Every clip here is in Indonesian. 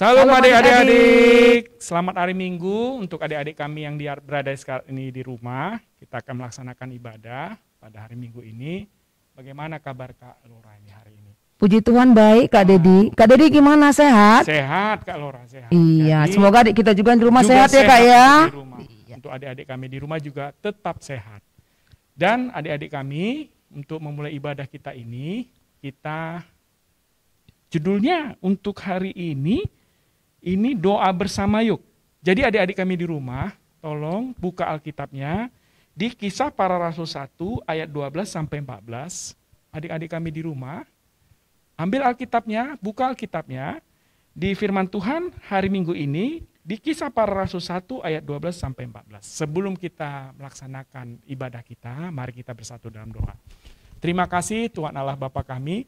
Salam adik-adik. Selamat hari Minggu untuk adik-adik kami yang berada sekarang ini di rumah. Kita akan melaksanakan ibadah pada hari Minggu ini. Bagaimana kabar Kak Lora ini hari ini? Puji Tuhan baik Kak Dedi. Kak Dedi gimana, sehat? Sehat Kak Lora, sehat. Iya, jadi, semoga adik kita juga di rumah juga sehat ya Kak ya. Di rumah. Untuk adik-adik kami di rumah juga tetap sehat. Dan adik-adik kami untuk memulai ibadah kita ini, kita judulnya untuk hari ini doa bersama yuk. Jadi adik-adik kami di rumah, tolong buka Alkitabnya di Kisah Para Rasul 1 ayat 12 sampai 14. Adik-adik kami di rumah, ambil Alkitabnya, buka Alkitabnya di firman Tuhan hari Minggu ini di Kisah Para Rasul 1 ayat 12 sampai 14. Sebelum kita melaksanakan ibadah kita, mari kita bersatu dalam doa. Terima kasih Tuhan Allah Bapa kami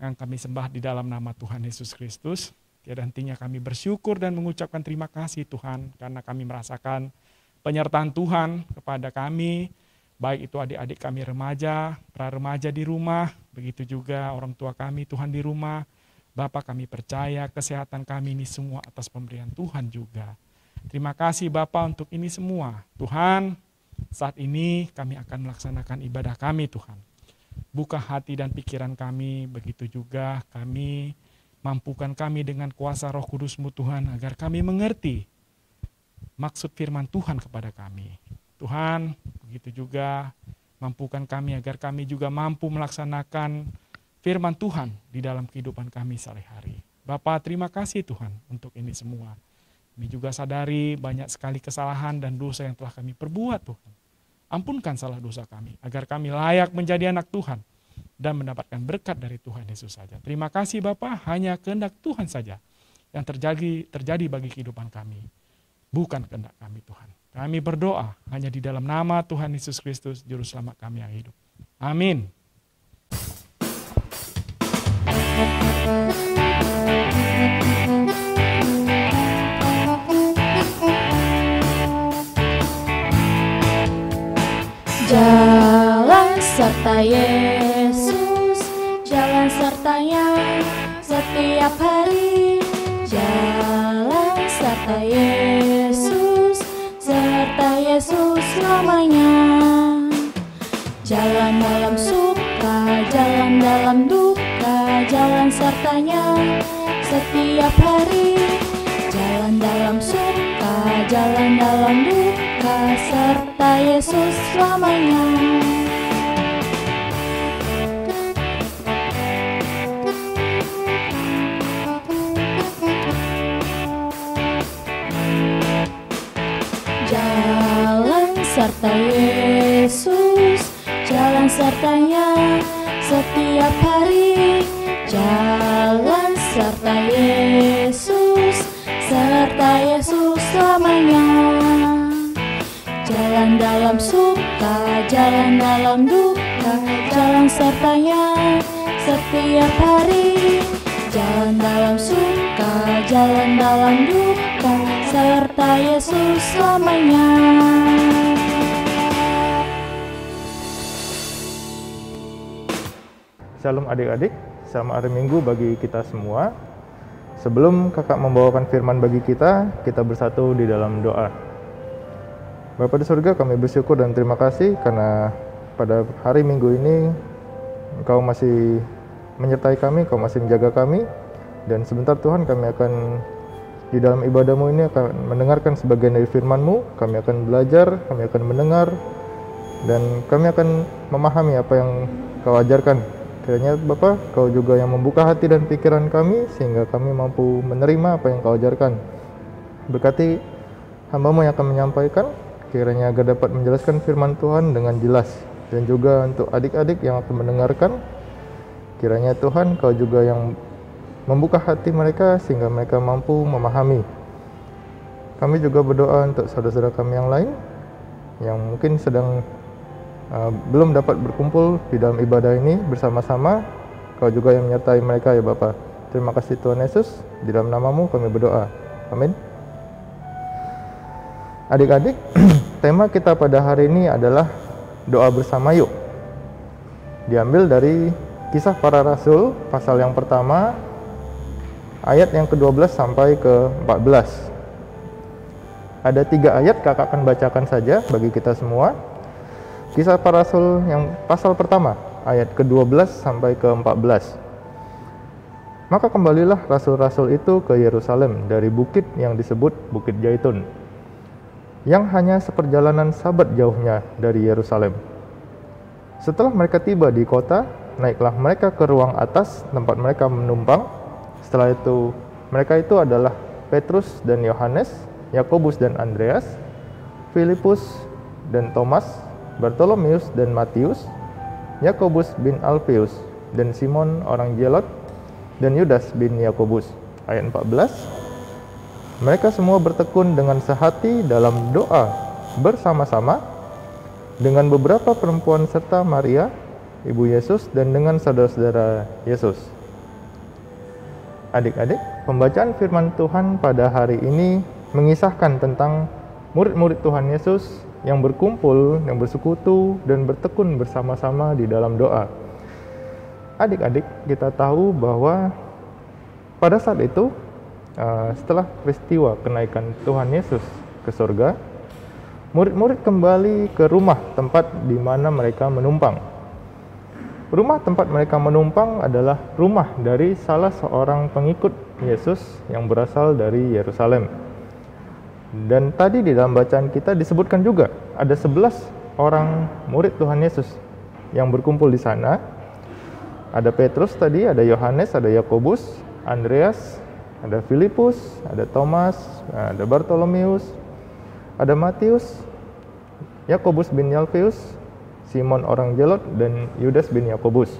yang kami sembah di dalam nama Tuhan Yesus Kristus. Tiada hentinya kami bersyukur dan mengucapkan terima kasih Tuhan karena kami merasakan penyertaan Tuhan kepada kami, baik itu adik-adik kami remaja, pra-remaja di rumah, begitu juga orang tua kami Tuhan di rumah. Bapa kami percaya kesehatan kami ini semua atas pemberian Tuhan juga. Terima kasih Bapa untuk ini semua. Tuhan, saat ini kami akan melaksanakan ibadah kami Tuhan. Buka hati dan pikiran kami, begitu juga kami mampukan kami dengan kuasa Roh Kudus-Mu Tuhan agar kami mengerti maksud firman Tuhan kepada kami. Tuhan, begitu juga mampukan kami agar kami juga mampu melaksanakan firman Tuhan di dalam kehidupan kami sehari-hari. Bapa, terima kasih Tuhan untuk ini semua. Kami juga sadari banyak sekali kesalahan dan dosa yang telah kami perbuat Tuhan. Ampunkan salah dosa kami agar kami layak menjadi anak Tuhan dan mendapatkan berkat dari Tuhan Yesus saja. Terima kasih Bapa, hanya kehendak Tuhan saja yang terjadi bagi kehidupan kami. Bukan kehendak kami Tuhan. Kami berdoa hanya di dalam nama Tuhan Yesus Kristus, Juru Selamat kami yang hidup. Amin. Jalan serta Yesus, jalan sertanya setiap hari. Jalan serta Yesus, serta Yesus selamanya. Jalan dalam suka, jalan dalam duka, jalan sertanya setiap hari. Jalan dalam suka, jalan dalam duka, serta Yesus selamanya. Jalan serta Yesus, jalan sertanya setiap hari. Jalan serta Yesus, serta Yesus selamanya. Jalan dalam suka, jalan dalam duka, jalan sertanya setiap hari. Jalan dalam suka, jalan dalam duka, serta Yesus selamanya. Shalom adik-adik, selamat hari Minggu bagi kita semua. Sebelum kakak membawakan firman bagi kita bersatu di dalam doa. Bapa di surga, kami bersyukur dan terima kasih karena pada hari Minggu ini Engkau masih menyertai kami, Engkau masih menjaga kami. Dan sebentar Tuhan, kami akan di dalam ibadah-Mu ini akan mendengarkan sebagian dari firman-Mu. Kami akan belajar, kami akan mendengar, dan kami akan memahami apa yang Kau ajarkan. Kiranya Bapa, Kau juga yang membuka hati dan pikiran kami sehingga kami mampu menerima apa yang Kau ajarkan. Berkati hamba-Mu yang akan menyampaikan, kiranya agar dapat menjelaskan firman Tuhan dengan jelas. Dan juga untuk adik-adik yang akan mendengarkan, kiranya Tuhan Kau juga yang membuka hati mereka sehingga mereka mampu memahami. Kami juga berdoa untuk saudara-saudara kami yang lain yang mungkin sedang belum dapat berkumpul di dalam ibadah ini bersama-sama. Kau juga yang menyertai mereka ya Bapa. Terima kasih Tuhan Yesus, di dalam nama-Mu kami berdoa. Amin. Adik-adik, tema kita pada hari ini adalah doa bersama yuk. Diambil dari Kisah Para Rasul pasal yang pertama ayat yang ke-12 sampai ke-14. Ada 3 ayat kakak akan bacakan saja bagi kita semua. Kisah Para Rasul yang pasal pertama, ayat ke-12 sampai ke-14. Maka kembalilah rasul-rasul itu ke Yerusalem dari bukit yang disebut Bukit Zaitun, yang hanya seperjalanan sabat jauhnya dari Yerusalem. Setelah mereka tiba di kota, naiklah mereka ke ruang atas tempat mereka menumpang. Setelah itu, mereka itu adalah Petrus dan Yohanes, Yakobus dan Andreas, Filipus dan Thomas, Bartolomeus dan Matius, Yakobus bin Alfeus dan Simon orang Zelot, dan Yudas bin Yakobus. Ayat 14. Mereka semua bertekun dengan sehati dalam doa bersama-sama dengan beberapa perempuan serta Maria, ibu Yesus, dan dengan saudara-saudara Yesus. Adik-adik, pembacaan firman Tuhan pada hari ini mengisahkan tentang murid-murid Tuhan Yesus yang berkumpul, yang bersekutu, dan bertekun bersama-sama di dalam doa. Adik-adik, kita tahu bahwa pada saat itu, setelah peristiwa kenaikan Tuhan Yesus ke surga, murid-murid kembali ke rumah tempat di mana mereka menumpang. Rumah tempat mereka menumpang adalah rumah dari salah seorang pengikut Yesus yang berasal dari Yerusalem. Dan tadi di dalam bacaan kita disebutkan juga ada 11 orang murid Tuhan Yesus yang berkumpul di sana. Ada Petrus tadi, ada Yohanes, ada Yakobus, Andreas, ada Filipus, ada Thomas, ada Bartolomeus, ada Matius, Yakobus bin Alfeus, Simon orang Zelot, dan Yudas bin Yakobus.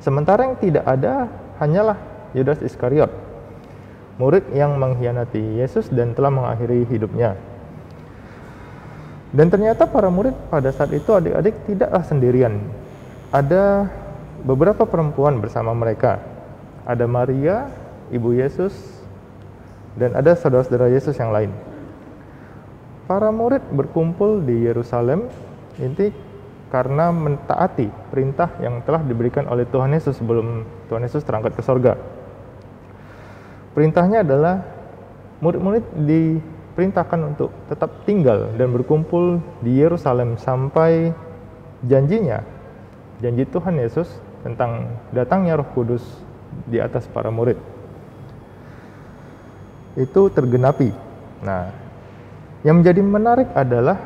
Sementara yang tidak ada hanyalah Yudas Iskariot, murid yang mengkhianati Yesus dan telah mengakhiri hidupnya. Dan ternyata para murid pada saat itu, adik-adik, tidaklah sendirian. Ada beberapa perempuan bersama mereka. Ada Maria, ibu Yesus, dan ada saudara-saudara Yesus yang lain. Para murid berkumpul di Yerusalem ini karena mentaati perintah yang telah diberikan oleh Tuhan Yesus sebelum Tuhan Yesus terangkat ke sorga. Perintahnya adalah murid-murid diperintahkan untuk tetap tinggal dan berkumpul di Yerusalem sampai janji Tuhan Yesus tentang datangnya Roh Kudus di atas para murid itu tergenapi. Nah, yang menjadi menarik adalah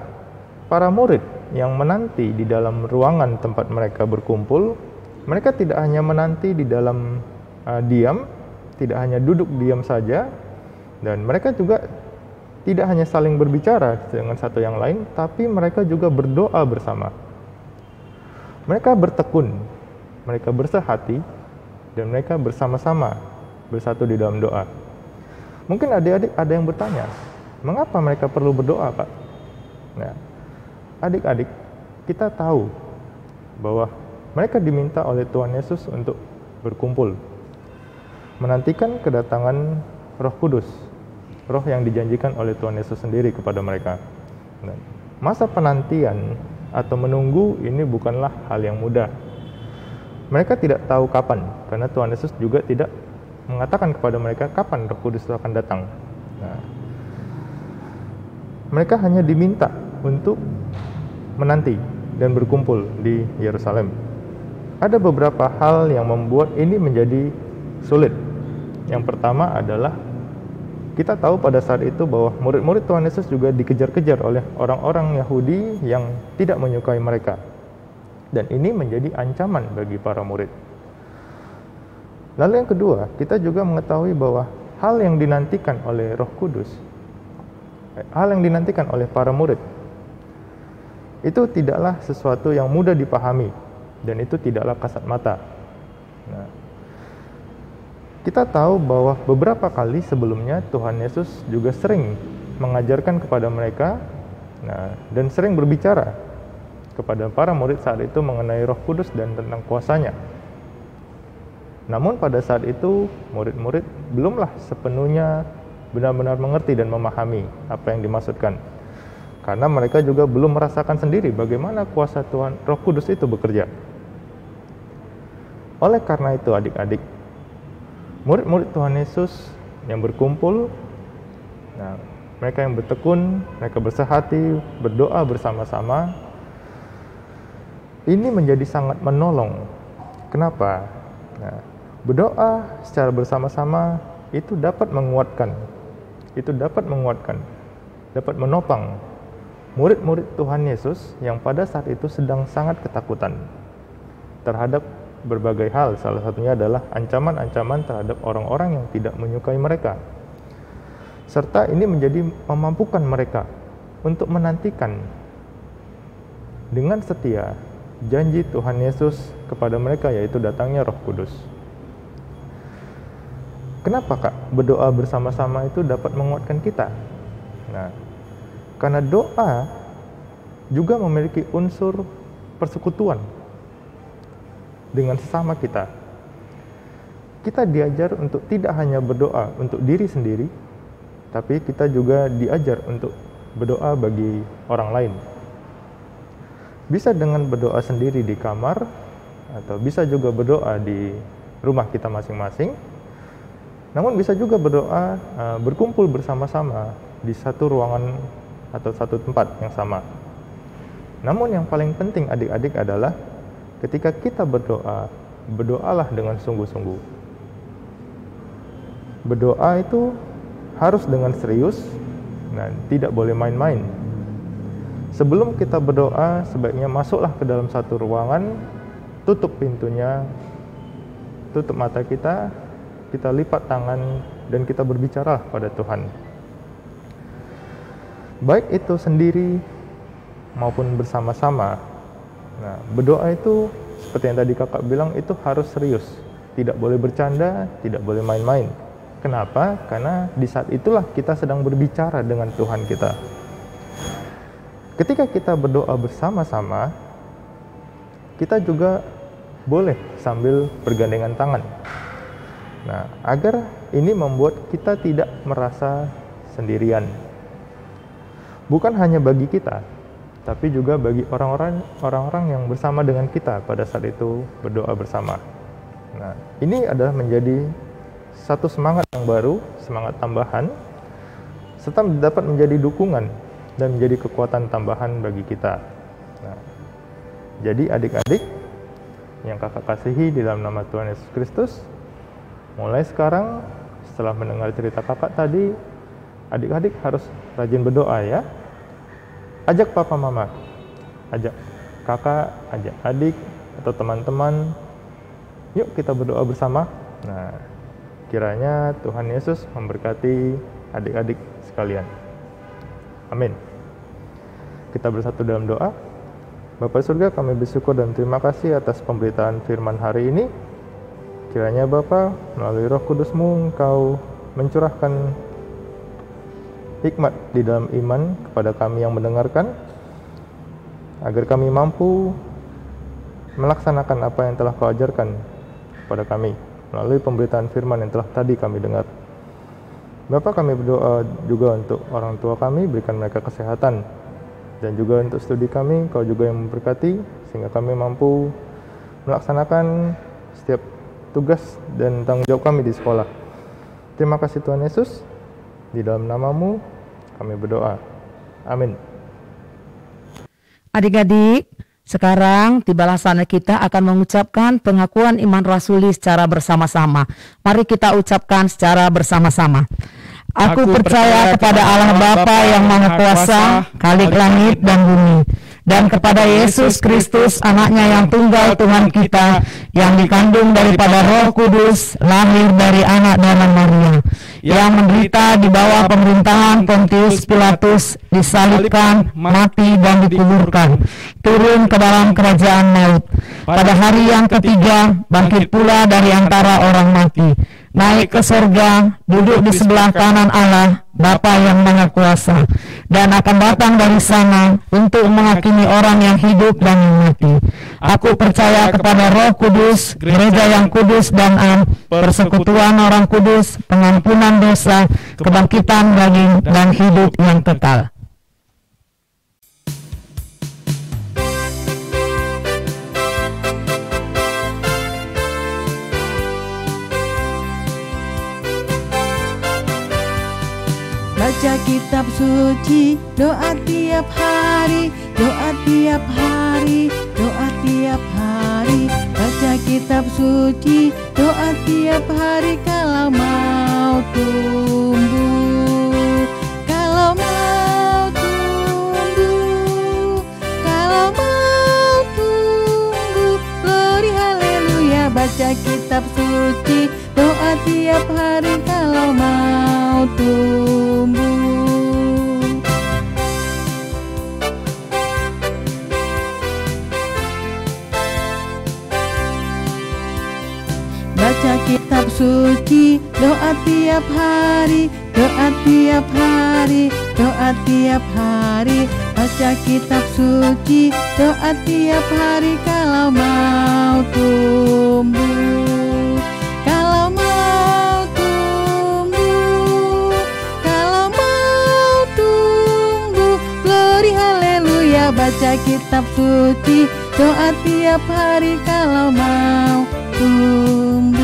para murid yang menanti di dalam ruangan tempat mereka berkumpul. Mereka tidak hanya menanti di dalam diam, tidak hanya duduk diam saja, dan mereka juga tidak hanya saling berbicara dengan satu yang lain, tapi mereka juga berdoa bersama. Mereka bertekun, mereka bersehati, dan mereka bersama-sama bersatu di dalam doa. Mungkin adik-adik ada yang bertanya, mengapa mereka perlu berdoa, Pak? Nah, adik-adik, kita tahu bahwa mereka diminta oleh Tuhan Yesus untuk berkumpul, menantikan kedatangan Roh Kudus, Roh yang dijanjikan oleh Tuhan Yesus sendiri kepada mereka. Nah, masa penantian atau menunggu ini bukanlah hal yang mudah. Mereka tidak tahu kapan, karena Tuhan Yesus juga tidak mengatakan kepada mereka kapan Roh Kudus itu akan datang. Nah, mereka hanya diminta untuk menanti dan berkumpul di Yerusalem. Ada beberapa hal yang membuat ini menjadi sulit. Yang pertama adalah kita tahu pada saat itu bahwa murid-murid Tuhan Yesus juga dikejar-kejar oleh orang-orang Yahudi yang tidak menyukai mereka. Dan ini menjadi ancaman bagi para murid. Lalu yang kedua, kita juga mengetahui bahwa hal yang dinantikan oleh Roh Kudus, hal yang dinantikan oleh para murid, itu tidaklah sesuatu yang mudah dipahami, dan itu tidaklah kasat mata. Nah, kita tahu bahwa beberapa kali sebelumnya Tuhan Yesus juga sering mengajarkan kepada mereka, dan sering berbicara kepada para murid saat itu mengenai Roh Kudus dan tentang kuasanya. Namun pada saat itu murid-murid belumlah sepenuhnya benar-benar mengerti dan memahami apa yang dimaksudkan, karena mereka juga belum merasakan sendiri bagaimana kuasa Tuhan Roh Kudus itu bekerja. Oleh karena itu adik-adik, murid-murid Tuhan Yesus yang berkumpul, nah, mereka yang bertekun, mereka bersehati, berdoa bersama-sama, ini menjadi sangat menolong. Kenapa? Nah, berdoa secara bersama-sama itu dapat menguatkan, dapat menopang murid-murid Tuhan Yesus yang pada saat itu sedang sangat ketakutan terhadap berbagai hal. Salah satunya adalah ancaman-ancaman terhadap orang-orang yang tidak menyukai mereka. Serta ini menjadi memampukan mereka untuk menantikan dengan setia janji Tuhan Yesus kepada mereka, yaitu datangnya Roh Kudus. Kenapa Kak berdoa bersama-sama itu dapat menguatkan kita? Nah, karena doa juga memiliki unsur persekutuan dengan sesama kita. Kita diajar untuk tidak hanya berdoa untuk diri sendiri, tapi kita juga diajar untuk berdoa bagi orang lain. Bisa dengan berdoa sendiri di kamar, atau bisa juga berdoa di rumah kita masing-masing. Namun bisa juga berdoa berkumpul bersama-sama di satu ruangan atau satu tempat yang sama. Namun yang paling penting adik-adik adalah ketika kita berdoa, berdoalah dengan sungguh-sungguh. Berdoa itu harus dengan serius dan tidak boleh main-main. Sebelum kita berdoa, sebaiknya masuklah ke dalam satu ruangan, tutup pintunya, tutup mata kita lipat tangan, dan kita berbicara pada Tuhan. Baik itu sendiri maupun bersama-sama. Nah, berdoa itu seperti yang tadi kakak bilang, itu harus serius. Tidak boleh bercanda, tidak boleh main-main. Kenapa? Karena di saat itulah kita sedang berbicara dengan Tuhan kita. Ketika kita berdoa bersama-sama, kita juga boleh sambil bergandengan tangan. Nah, agar ini membuat kita tidak merasa sendirian. Bukan hanya bagi kita, tapi juga bagi orang-orang yang bersama dengan kita pada saat itu berdoa bersama. Nah, ini adalah menjadi satu semangat yang baru, semangat tambahan, serta dapat menjadi dukungan dan menjadi kekuatan tambahan bagi kita. Nah, jadi adik-adik yang kakak kasihi di dalam nama Tuhan Yesus Kristus, mulai sekarang setelah mendengar cerita kakak tadi, adik-adik harus rajin berdoa ya. Ajak papa mama, ajak kakak, ajak adik atau teman-teman, yuk kita berdoa bersama. Nah, kiranya Tuhan Yesus memberkati adik-adik sekalian. Amin. Kita bersatu dalam doa. Bapa surga, kami bersyukur dan terima kasih atas pemberitaan firman hari ini. Kiranya Bapa, melalui Roh Kudus-Mu, Engkau mencurahkan hikmat di dalam iman kepada kami yang mendengarkan, agar kami mampu melaksanakan apa yang telah Kau ajarkan kepada kami melalui pemberitaan firman yang telah tadi kami dengar. Bapa, kami berdoa juga untuk orang tua kami, berikan mereka kesehatan, dan juga untuk studi kami, Kau juga yang memberkati, sehingga kami mampu melaksanakan setiap tugas dan tanggung jawab kami di sekolah. Terima kasih Tuhan Yesus, di dalam nama-Mu kami berdoa. Amin. Adik-adik, sekarang tibalah saatnya kita akan mengucapkan pengakuan iman rasuli secara bersama-sama. Mari kita ucapkan secara bersama-sama. Aku percaya kepada Allah Bapa yang Maha Kuasa, Khalik langit dan bumi, dan kepada Yesus Kristus, anaknya yang tunggal Tuhan kita, yang dikandung daripada Roh Kudus, lahir dari anak darah Maria, yang menderita di bawah pemerintahan Pontius Pilatus, disalibkan, mati dan dikuburkan, turun ke dalam kerajaan maut. Pada hari yang ketiga, bangkit pula dari antara orang mati, naik ke surga, duduk di sebelah kanan Allah, Bapa yang Maha Kuasa, dan akan datang dari sana untuk menghakimi orang yang hidup dan yang mati. Aku percaya kepada Roh Kudus, gereja yang kudus dan am, persekutuan orang kudus, pengampunan dosa, kebangkitan daging, dan hidup yang kekal. Baca kitab suci, doa tiap hari, doa tiap hari, doa tiap hari. Baca kitab suci, doa tiap hari kalau mau tumbuh. Kalau mau tumbuh, kalau mau tumbuh. Glory haleluya. Baca kitab suci, doa tiap hari kalau mau tumbuh. Baca kitab suci, doa tiap hari, doa tiap hari, doa tiap hari. Baca kitab suci, doa tiap hari kalau mau tumbuh. Kalau mau tumbuh, kalau mau tumbuh. Glory haleluya. Baca kitab suci, doa tiap hari kalau mau tumbuh.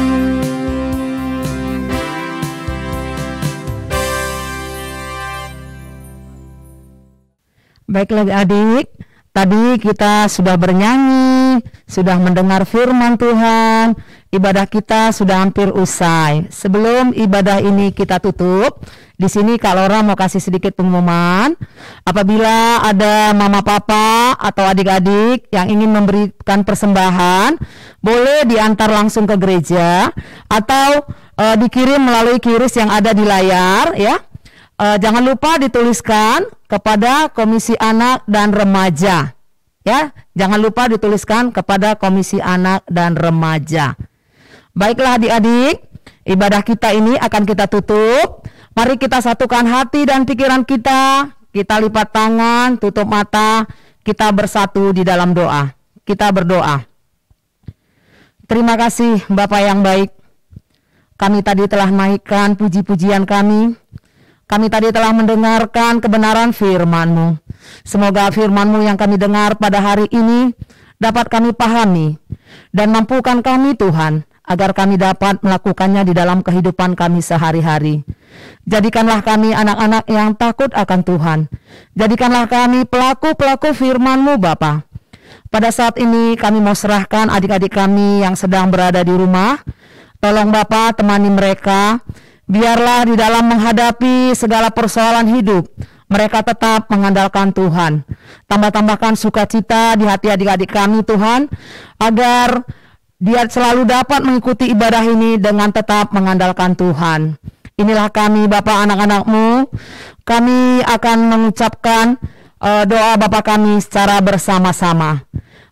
Baiklah adik, tadi kita sudah bernyanyi, sudah mendengar firman Tuhan, ibadah kita sudah hampir usai. Sebelum ibadah ini kita tutup, di sini Kak Laura mau kasih sedikit pengumuman. Apabila ada mama papa atau adik-adik yang ingin memberikan persembahan, boleh diantar langsung ke gereja atau dikirim melalui kiris yang ada di layar ya. Jangan lupa dituliskan kepada Komisi Anak dan Remaja ya. Jangan lupa dituliskan kepada Komisi Anak dan Remaja. Baiklah adik-adik, ibadah kita ini akan kita tutup. Mari kita satukan hati dan pikiran kita. Kita lipat tangan, tutup mata, kita bersatu di dalam doa. Kita berdoa. Terima kasih Bapa yang baik. Kami tadi telah menaikkan puji-pujian kami. Kami tadi telah mendengarkan kebenaran firman-Mu. Semoga firman-Mu yang kami dengar pada hari ini dapat kami pahami dan mampukan kami Tuhan, agar kami dapat melakukannya di dalam kehidupan kami sehari-hari. Jadikanlah kami anak-anak yang takut akan Tuhan. Jadikanlah kami pelaku-pelaku firman-Mu Bapa. Pada saat ini kami mau serahkan adik-adik kami yang sedang berada di rumah. Tolong Bapa temani mereka. Biarlah di dalam menghadapi segala persoalan hidup, mereka tetap mengandalkan Tuhan. Tambah-tambahkan sukacita di hati adik-adik kami Tuhan, agar dia selalu dapat mengikuti ibadah ini dengan tetap mengandalkan Tuhan. Inilah kami Bapa anak-anak-Mu. Kami akan mengucapkan doa Bapa kami secara bersama-sama.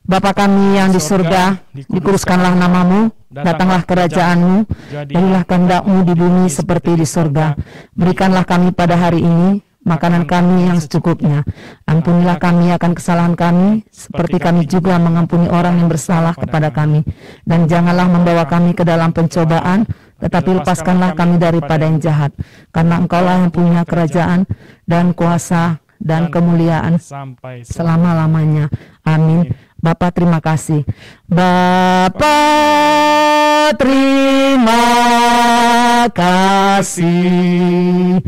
Bapa kami yang di surga, dikuduskanlah nama-Mu, datanglah kerajaan-Mu, jadilah kehendak-Mu di bumi seperti di surga. Berikanlah kami pada hari ini makanan kami yang secukupnya. Ampunilah kami akan kesalahan kami, seperti kami juga mengampuni orang yang bersalah kepada kami. Dan janganlah membawa kami ke dalam pencobaan, tetapi lepaskanlah kami daripada yang jahat. Karena Engkaulah yang punya kerajaan dan kuasa dan kemuliaan selama-lamanya. Amin. Bapa terima kasih. Bapa terima kasih.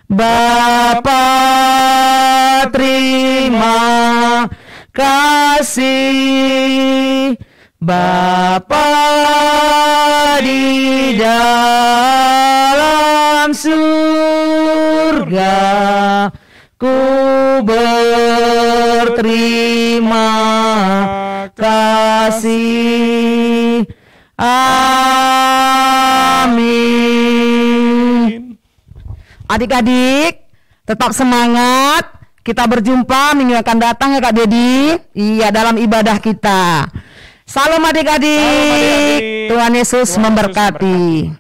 Bapa terima kasih. Bapa di dalam surga, ku berterima kasih. Amin. Adik-adik, tetap semangat. Kita berjumpa minggu akan datang ya Kak Dedi. Iya, dalam ibadah kita. Salam adik-adik. Tuhan Yesus memberkati.